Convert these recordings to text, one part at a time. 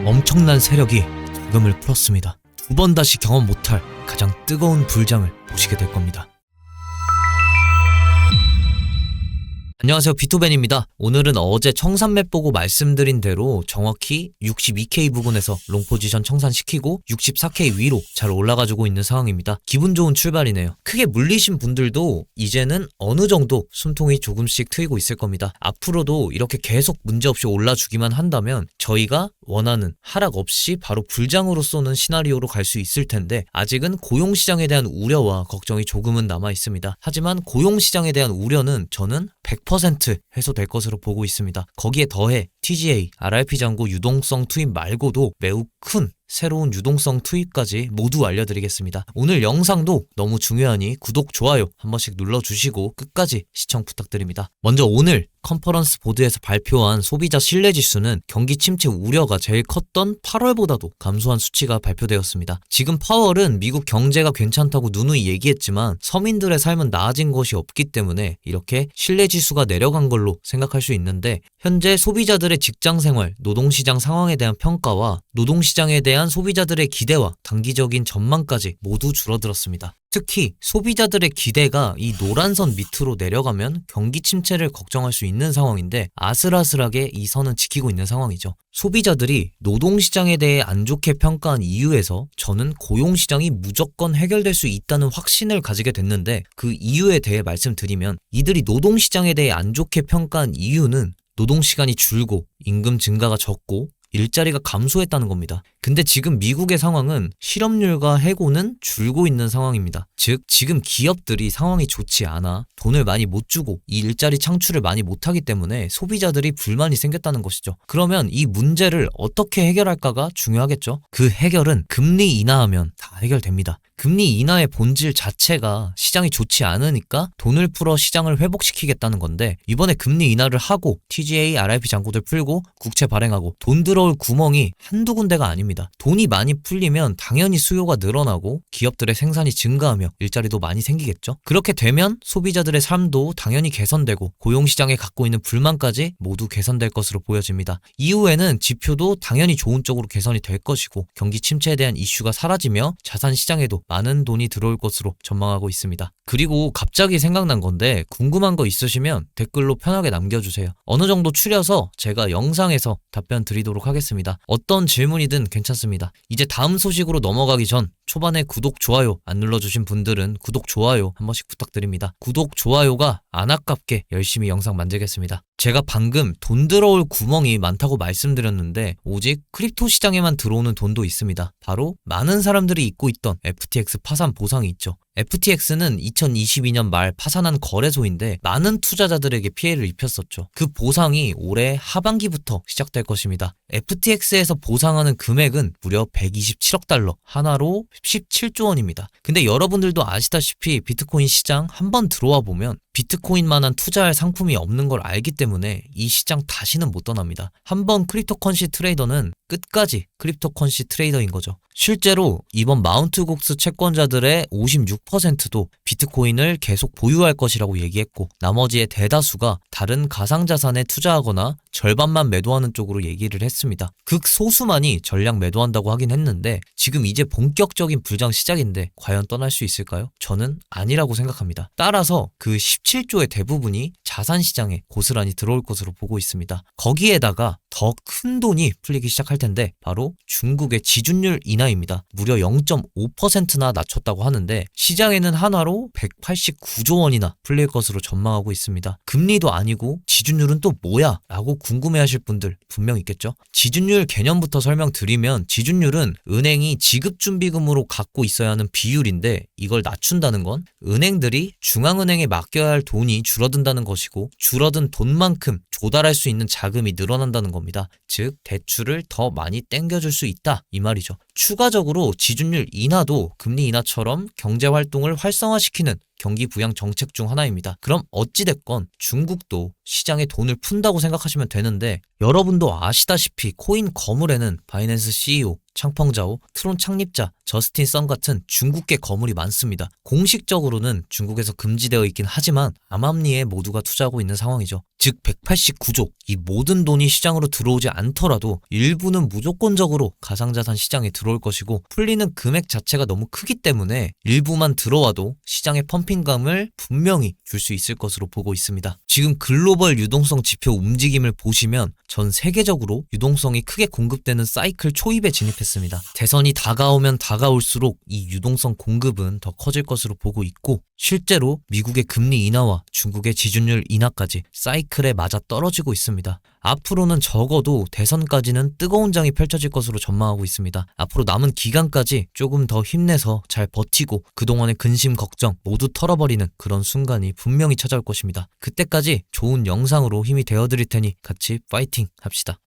엄청난 세력이 자금을 풀었습니다. 두 번 다시 경험 못할 가장 뜨거운 불장을 보시게 될 겁니다. 안녕하세요, 비토벤입니다. 오늘은 어제 청산맵 보고 말씀드린 대로 정확히 62K 부근에서 롱포지션 청산시키고 64K 위로 잘 올라가지고 있는 상황입니다. 기분 좋은 출발이네요. 크게 물리신 분들도 이제는 어느 정도 숨통이 조금씩 트이고 있을 겁니다. 앞으로도 이렇게 계속 문제없이 올라주기만 한다면 저희가 원하는 하락 없이 바로 불장으로 쏘는 시나리오로 갈 수 있을 텐데, 아직은 고용시장에 대한 우려와 걱정이 조금은 남아 있습니다. 하지만 고용시장에 대한 우려는 저는 100% 해소될 것으로 보고 있습니다. 거기에 더해 TGA, RRP 잔고 유동성 투입 말고도 매우 큰 새로운 유동성 투입까지 모두 알려드리겠습니다. 오늘 영상도 너무 중요하니 구독, 좋아요 한 번씩 눌러주시고 끝까지 시청 부탁드립니다. 먼저 오늘 컨퍼런스 보드에서 발표한 소비자 신뢰지수는 경기 침체 우려가 제일 컸던 8월보다도 감소한 수치가 발표되었습니다. 지금 파월은 미국 경제가 괜찮다고 누누이 얘기했지만 서민들의 삶은 나아진 것이 없기 때문에 이렇게 신뢰지수가 내려간 걸로 생각할 수 있는데, 현재 소비자들의 직장생활, 노동시장 상황에 대한 평가와 노동시장에 대한 소비자들의 기대와 단기적인 전망까지 모두 줄어들었습니다. 특히 소비자들의 기대가 이 노란선 밑으로 내려가면 경기 침체를 걱정할 수 있는 상황인데, 아슬아슬하게 이 선은 지키고 있는 상황이죠. 소비자들이 노동시장에 대해 안 좋게 평가한 이유에서 저는 고용시장이 무조건 해결될 수 있다는 확신을 가지게 됐는데, 그 이유에 대해 말씀드리면, 이들이 노동시장에 대해 안 좋게 평가한 이유는 노동시간이 줄고 임금 증가가 적고 일자리가 감소했다는 겁니다. 근데 지금 미국의 상황은 실업률과 해고는 줄고 있는 상황입니다. 즉, 지금 기업들이 상황이 좋지 않아 돈을 많이 못 주고 이 일자리 창출을 많이 못하기 때문에 소비자들이 불만이 생겼다는 것이죠. 그러면 이 문제를 어떻게 해결할까가 중요하겠죠. 그 해결은 금리 인하하면 다 해결됩니다. 금리 인하의 본질 자체가 시장이 좋지 않으니까 돈을 풀어 시장을 회복시키겠다는 건데, 이번에 금리 인하를 하고 TGA, RRP 잔고들 풀고 국채 발행하고 돈 들어올 구멍이 한두 군데가 아닙니다. 돈이 많이 풀리면 당연히 수요가 늘어나고 기업들의 생산이 증가하며 일자리도 많이 생기겠죠. 그렇게 되면 소비자들의 삶도 당연히 개선되고 고용시장에 갖고 있는 불만까지 모두 개선될 것으로 보여집니다. 이후에는 지표도 당연히 좋은 쪽으로 개선이 될 것이고 경기 침체에 대한 이슈가 사라지며 자산시장에도 많은 돈이 들어올 것으로 전망하고 있습니다. 그리고 갑자기 생각난 건데, 궁금한 거 있으시면 댓글로 편하게 남겨주세요. 어느 정도 추려서 제가 영상에서 답변 드리도록 하겠습니다. 어떤 질문이든 괜찮습니다. 이제 다음 소식으로 넘어가기 전 초반에 구독, 좋아요 안 눌러주신 분들은 구독, 좋아요 한 번씩 부탁드립니다. 구독, 좋아요가 안 아깝게 열심히 영상 만들겠습니다. 제가 방금 돈 들어올 구멍이 많다고 말씀드렸는데, 오직 크립토 시장에만 들어오는 돈도 있습니다. 바로 많은 사람들이 잊고 있던 FTX 파산 보상이 있죠. FTX는 2022년 말 파산한 거래소인데 많은 투자자들에게 피해를 입혔었죠. 그 보상이 올해 하반기부터 시작될 것입니다. FTX에서 보상하는 금액은 무려 127억 달러, 하나로 17조 원입니다. 근데 여러분들도 아시다시피 비트코인 시장 한번 들어와 보면 비트코인만한 투자할 상품이 없는 걸 알기 때문에 이 시장 다시는 못 떠납니다. 한번 크립토컨시 트레이더는 끝까지 크립토컨시 트레이더인 거죠. 실제로 이번 마운트곡스 채권자들의 56%도 비트코인을 계속 보유할 것이라고 얘기했고, 나머지의 대다수가 다른 가상자산에 투자하거나 절반만 매도하는 쪽으로 얘기를 했습니다. 극소수만이 전량 매도한다고 하긴 했는데, 지금 이제 본격적인 불장 시작인데 과연 떠날 수 있을까요? 저는 아니라고 생각합니다. 따라서 그 17조의 대부분이 자산시장에 고스란히 들어올 것으로 보고 있습니다. 거기에다가 더 큰 돈이 풀리기 시작할 텐데, 바로 중국의 지준율 인하입니다. 무려 0.5%나 낮췄다고 하는데, 시장에는 하나로 189조 원이나 풀릴 것으로 전망하고 있습니다. 금리도 아니고 지준율은 또 뭐야? 라고 궁금해하실 분들 분명 있겠죠? 지준율 개념부터 설명드리면, 지준율은 은행이 지급준비금으로 갖고 있어야 하는 비율인데, 이걸 낮춘다는 건 은행들이 중앙은행에 맡겨야 할 돈이 줄어든다는 것이고, 줄어든 돈만큼 조달할 수 있는 자금이 늘어난다는 겁니다. 즉, 대출을 더 많이 땡겨줄 수 있다, 이 말이죠. 추가적으로 지준율 인하도 금리 인하처럼 경제활동을 활성화시키는 경기 부양 정책 중 하나입니다. 그럼 어찌됐건 중국도 시장에 돈을 푼다고 생각하시면 되는데, 여러분도 아시다시피 코인 거물에는 바이낸스 CEO, 창펑자오, 트론 창립자, 저스틴 선 같은 중국계 거물이 많습니다. 공식적으로는 중국에서 금지되어 있긴 하지만 암암리에 모두가 투자하고 있는 상황이죠. 즉 189조, 이 모든 돈이 시장으로 들어오지 않더라도 일부는 무조건적으로 가상자산 시장에 들어올 것이고, 풀리는 금액 자체가 너무 크기 때문에 일부만 들어와도 시장의 펌핑감을 분명히 줄 수 있을 것으로 보고 있습니다. 지금 글로벌 유동성 지표 움직임을 보시면 전 세계적으로 유동성이 크게 공급되는 사이클 초입에 진입했습니다. 대선이 다가오면 다가올수록 이 유동성 공급은 더 커질 것으로 보고 있고, 실제로 미국의 금리 인하와 중국의 지준율 인하까지 사이클에 맞아 떨어지고 있습니다. 앞으로는 적어도 대선까지는 뜨거운 장이 펼쳐질 것으로 전망하고 있습니다. 앞으로 남은 기간까지 조금 더 힘내서 잘 버티고 그동안의 근심 걱정 모두 털어버리는 그런 순간이 분명히 찾아올 것입니다. 그때까지 좋은 영상으로 힘이 되어드릴 테니 같이 파이팅 합시다.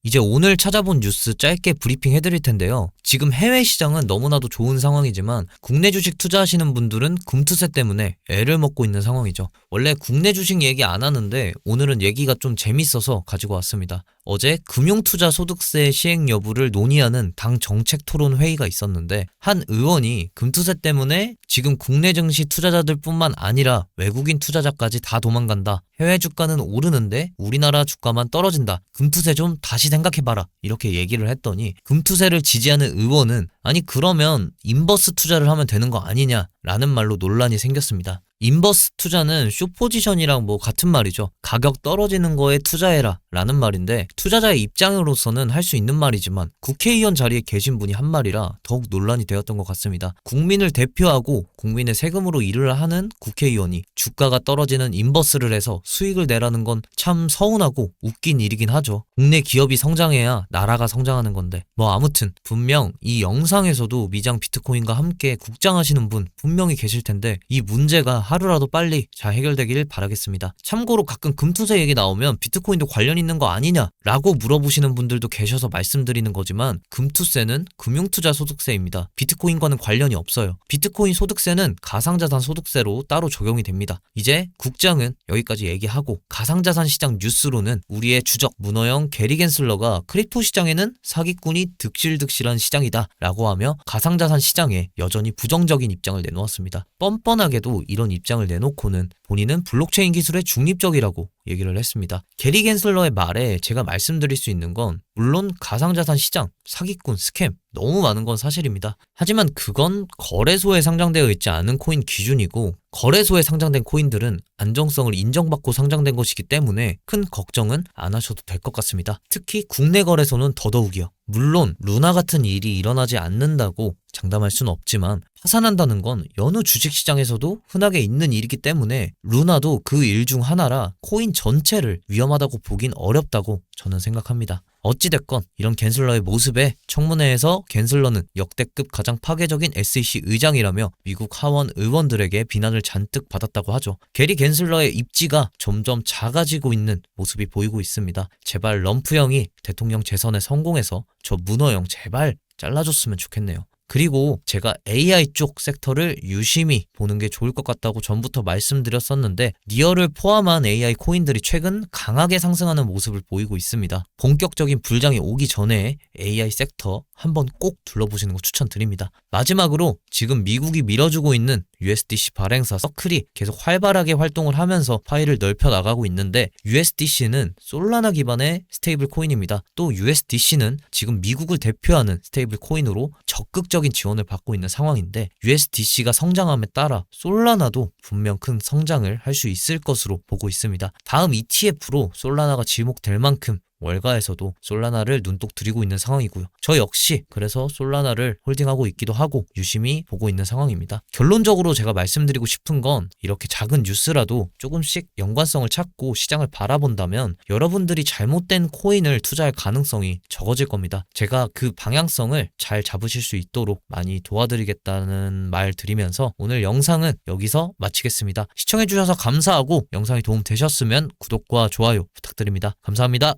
이제 오늘 찾아본 뉴스 짧게 브리핑 해드릴 텐데요. 지금 해외 시장은 너무나도 좋은 상황이지만 국내 주식 투자하시는 분들은 금투세 때문에 애를 먹고 있는 상황이죠. 원래 국내 주식 얘기 안 하는데 오늘은 얘기가 좀 재밌어서 가지고 왔습니다. 어제 금융투자 소득세 시행 여부를 논의하는 당 정책 토론 회의가 있었는데, 한 의원이 금투세 때문에 지금 국내 증시 투자자들 뿐만 아니라 외국인 투자자까지 다 도망간다. 해외 주가는 오르는데 우리나라 주가만 떨어진다. 금투세 좀 다시 생각해봐라. 이렇게 얘기를 했더니 금투세를 지지하는 의원은 아니 그러면 인버스 투자를 하면 되는 거 아니냐 라는 말로 논란이 생겼습니다. 인버스 투자는 숏포지션이랑 같은 말이죠. 가격 떨어지는 거에 투자해라 라는 말인데, 투자자의 입장으로서는 할 수 있는 말이지만 국회의원 자리에 계신 분이 한 말이라 더욱 논란이 되었던 것 같습니다. 국민을 대표하고 국민의 세금으로 일을 하는 국회의원이 주가가 떨어지는 인버스를 해서 수익을 내라는 건 참 서운하고 웃긴 일이긴 하죠. 국내 기업이 성장해야 나라가 성장하는 건데, 아무튼 분명 이 영상에서도 미장 비트코인과 함께 국장하시는 분 분명히 계실 텐데, 이 문제가 하루라도 빨리 잘 해결되길 바라겠습니다. 참고로 가끔 금투세 얘기 나오면 비트코인도 관련 있는 거 아니냐 라고 물어보시는 분들도 계셔서 말씀드리는 거지만, 금투세는 금융투자 소득세입니다. 비트코인과는 관련이 없어요. 비트코인 소득세는 가상자산 소득세로 따로 적용이 됩니다. 이제 국장은 여기까지 얘기하고, 가상자산 시장 뉴스로는 우리의 주적 문어영 게리 겐슬러가 크립토 시장에는 사기꾼이 득실득실한 시장이다 라고 하며 가상자산 시장에 여전히 부정적인 입장을 내놓았습니다. 뻔뻔하게도 이런 입장을 내놓고는 본인은 블록체인 기술에 중립적이라고 얘기를 했습니다. 게리 겐슬러의 말에 제가 말씀드릴 수 있는 건, 물론 가상자산 시장, 사기꾼, 스캠 너무 많은 건 사실입니다. 하지만 그건 거래소에 상장되어 있지 않은 코인 기준이고, 거래소에 상장된 코인들은 안정성을 인정받고 상장된 것이기 때문에 큰 걱정은 안 하셔도 될 것 같습니다. 특히 국내 거래소는 더더욱이요. 물론 루나 같은 일이 일어나지 않는다고 장담할 수는 없지만 파산한다는 건 여느 주식시장에서도 흔하게 있는 일이기 때문에 루나도 그 일 중 하나라 코인 전체를 위험하다고 보긴 어렵다고 저는 생각합니다. 어찌됐건 이런 겐슬러의 모습에 청문회에서 겐슬러는 역대급 가장 파괴적인 SEC 의장이라며 미국 하원 의원들에게 비난을 잔뜩 받았다고 하죠. 게리 겐슬러의 입지가 점점 작아지고 있는 모습이 보이고 있습니다. 제발 럼프 형이 대통령 재선에 성공해서 저 문어 형 제발 잘라줬으면 좋겠네요. 그리고 제가 AI 쪽 섹터를 유심히 보는 게 좋을 것 같다고 전부터 말씀드렸었는데, 니얼을 포함한 AI 코인들이 최근 강하게 상승하는 모습을 보이고 있습니다. 본격적인 불장이 오기 전에 AI 섹터 한번 꼭 둘러보시는 거 추천드립니다. 마지막으로 지금 미국이 밀어주고 있는 USDC 발행사 서클이 계속 활발하게 활동을 하면서 파일을 넓혀 나가고 있는데, USDC는 솔라나 기반의 스테이블 코인입니다. 또 USDC는 지금 미국을 대표하는 스테이블 코인으로 적극적인 지원을 받고 있는 상황인데, USDC가 성장함에 따라 솔라나도 분명 큰 성장을 할 수 있을 것으로 보고 있습니다. 다음 ETF로 솔라나가 지목될 만큼 월가에서도 솔라나를 눈독 들이고 있는 상황이고요. 저 역시 그래서 솔라나를 홀딩하고 있기도 하고 유심히 보고 있는 상황입니다. 결론적으로 제가 말씀드리고 싶은 건, 이렇게 작은 뉴스라도 조금씩 연관성을 찾고 시장을 바라본다면 여러분들이 잘못된 코인을 투자할 가능성이 적어질 겁니다. 제가 그 방향성을 잘 잡으실 수 있도록 많이 도와드리겠다는 말 드리면서 오늘 영상은 여기서 마치겠습니다. 시청해주셔서 감사하고 영상이 도움되셨으면 구독과 좋아요 부탁드립니다. 감사합니다.